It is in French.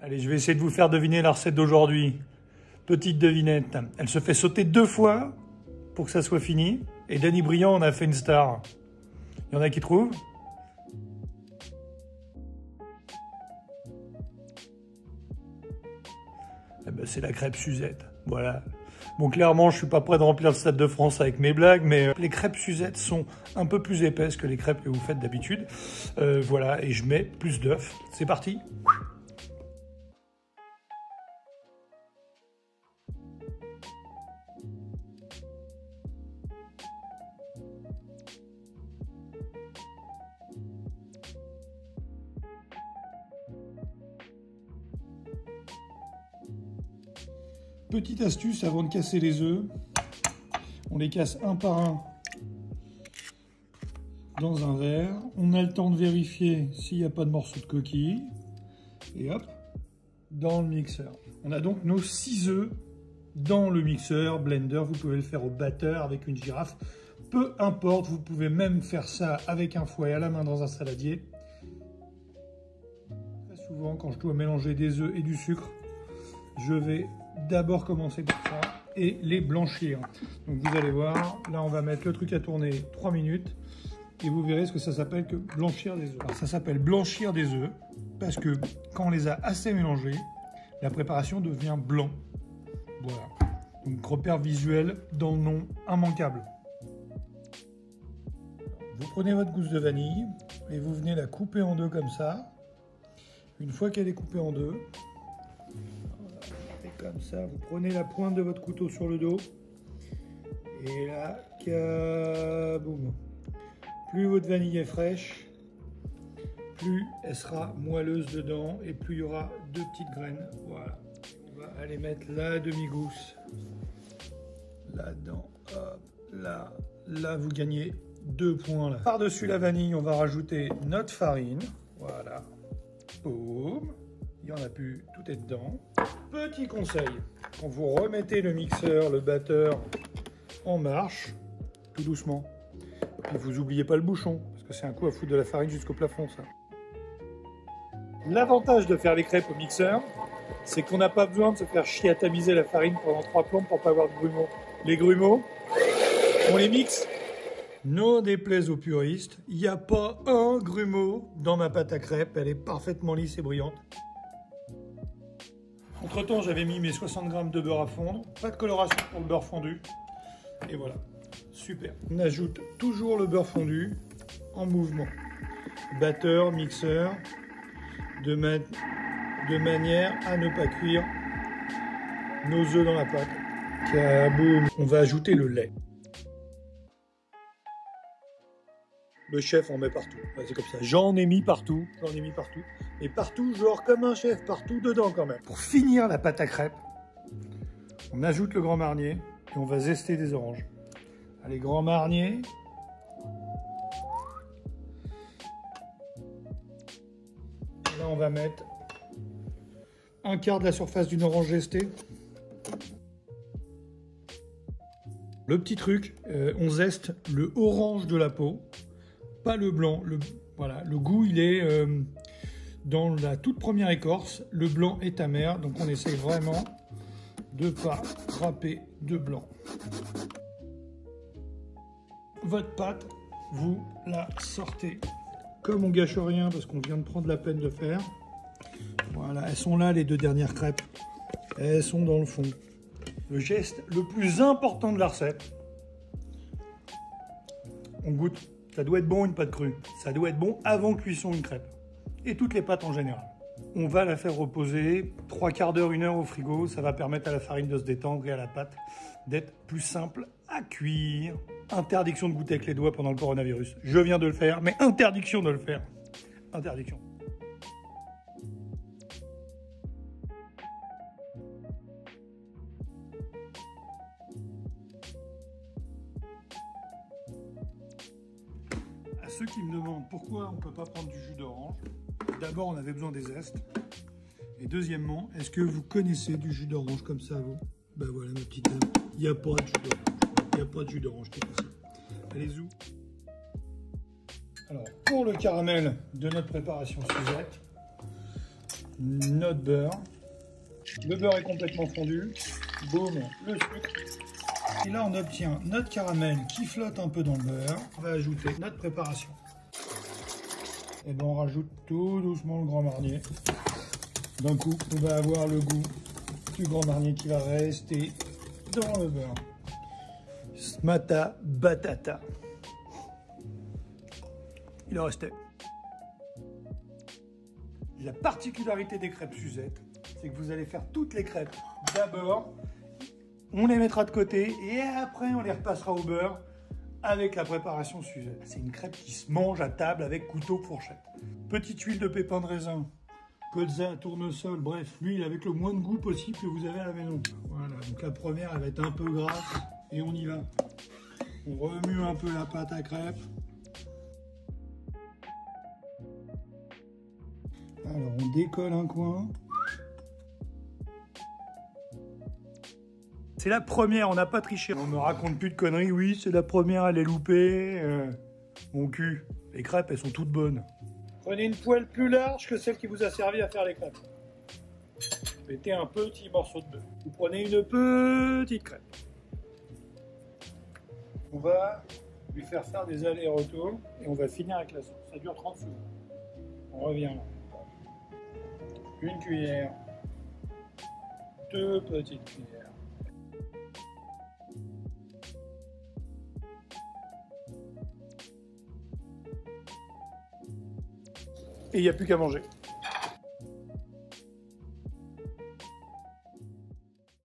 Allez, je vais essayer de vous faire deviner la recette d'aujourd'hui. Petite devinette. Elle se fait sauter 2 fois pour que ça soit fini. Et Danny Briand en a fait une star. Il y en a qui trouvent? Eh ben, c'est la crêpe Suzette. Voilà. Bon, clairement, je suis pas prêt de remplir le Stade de France avec mes blagues, mais les crêpes Suzette sont un peu plus épaisses que les crêpes que vous faites d'habitude. Voilà, et je mets plus d'œufs. C'est parti. Petite astuce avant de casser les œufs, on les casse un par un dans un verre. On a le temps de vérifier s'il n'y a pas de morceaux de coquille. Et hop, dans le mixeur. On a donc nos 6 œufs dans le mixeur, blender. Vous pouvez le faire au batteur avec une girafe. Peu importe, vous pouvez même faire ça avec un fouet à la main dans un saladier. Très souvent, quand je dois mélanger des œufs et du sucre, je vais d'abord commencer par ça et les blanchir. Donc vous allez voir, là on va mettre le truc à tourner 3 minutes et vous verrez ce que ça s'appelle que blanchir des œufs. Alors, ça s'appelle blanchir des œufs parce que quand on les a assez mélangés, la préparation devient blanc. Voilà. Donc repère visuel dans le nom immanquable. Vous prenez votre gousse de vanille et vous venez la couper en deux comme ça. Une fois qu'elle est coupée en deux, comme ça, vous prenez la pointe de votre couteau sur le dos et là, kaboum. Plus votre vanille est fraîche, plus elle sera moelleuse dedans et plus il y aura 2 petites graines. Voilà. On va aller mettre la demi-gousse là-dedans. Hop, là, là, vous gagnez 2 points. Là. Par-dessus la vanille, on va rajouter notre farine. Voilà. Boum. Il n'y en a plus, tout est dedans. Petit conseil, quand vous remettez le mixeur, le batteur en marche, tout doucement, et vous n'oubliez pas le bouchon, parce que c'est un coup à foutre de la farine jusqu'au plafond, ça. L'avantage de faire les crêpes au mixeur, c'est qu'on n'a pas besoin de se faire chier à tamiser la farine pendant 3 plombes pour pas avoir de grumeaux. Les grumeaux, on les mixe. N'en déplaise aux puristes, il n'y a pas un grumeau dans ma pâte à crêpes, elle est parfaitement lisse et brillante. Entre temps, j'avais mis mes 60 g de beurre à fondre. Pas de coloration pour le beurre fondu. Et voilà, super. On ajoute toujours le beurre fondu en mouvement. Batteur, mixeur, de manière à ne pas cuire nos œufs dans la pâte. Kaboum. On va ajouter le lait. Le chef en met partout. Ouais, c'est comme ça. J'en ai mis partout. Et partout, genre comme un chef, partout dedans quand même. Pour finir la pâte à crêpes, on ajoute le Grand Marnier et on va zester des oranges. Allez, Grand Marnier. Et là, on va mettre 1/4 de la surface d'une orange zestée. Le petit truc, on zeste le orange de la peau. Pas le blanc, voilà, le goût il est dans la toute première écorce, le blanc est amer, donc on essaye vraiment de ne pas râper de blanc. Votre pâte, vous la sortez comme on gâche rien parce qu'on vient de prendre la peine de faire. Voilà, elles sont là les 2 dernières crêpes, elles sont dans le fond. Le geste le plus important de la recette, on goûte. Ça doit être bon une pâte crue. Ça doit être bon avant cuisson une crêpe. Et toutes les pâtes en général. On va la faire reposer 3/4 d'heure, 1 heure au frigo. Ça va permettre à la farine de se détendre et à la pâte d'être plus simple à cuire. Interdiction de goûter avec les doigts pendant le coronavirus. Je viens de le faire, mais interdiction de le faire. Interdiction. À ceux qui me demandent pourquoi on ne peut pas prendre du jus d'orange, d'abord on avait besoin des zestes. Et deuxièmement, est-ce que vous connaissez du jus d'orange comme ça, vous? Ben voilà ma petite dame, il n'y a pas de jus d'orange. Il n'y a pas de jus d'orange qui est possible. Allez-y. Alors, pour le caramel de notre préparation Suzette, notre beurre. Le beurre est complètement fondu. Boum, le sucre. Et là, on obtient notre caramel qui flotte un peu dans le beurre. On va ajouter notre préparation. Et ben on rajoute tout doucement le Grand Marnier. D'un coup, on va avoir le goût du Grand Marnier qui va rester dans le beurre. Smata batata. Il en restait. La particularité des crêpes Suzette, c'est que vous allez faire toutes les crêpes d'abord, on les mettra de côté et après on les repassera au beurre avec la préparation Suzette. C'est une crêpe qui se mange à table avec couteau, fourchette. Petite huile de pépins de raisin, colza, tournesol, bref, l'huile avec le moins de goût possible que vous avez à la maison. Voilà, donc la première elle va être un peu grasse et on y va. On remue un peu la pâte à crêpes. Alors on décolle un coin. C'est la première, on n'a pas triché. On me raconte plus de conneries, oui, c'est la première, elle est loupée. Mon cul, les crêpes, elles sont toutes bonnes. Prenez une poêle plus large que celle qui vous a servi à faire les crêpes. Mettez un petit morceau de bœuf. Vous prenez une petite crêpe. On va lui faire des allers-retours et on va finir avec la sauce. Ça dure 30 secondes. On revient là. Une cuillère, 2 petites cuillères. Et il n'y a plus qu'à manger.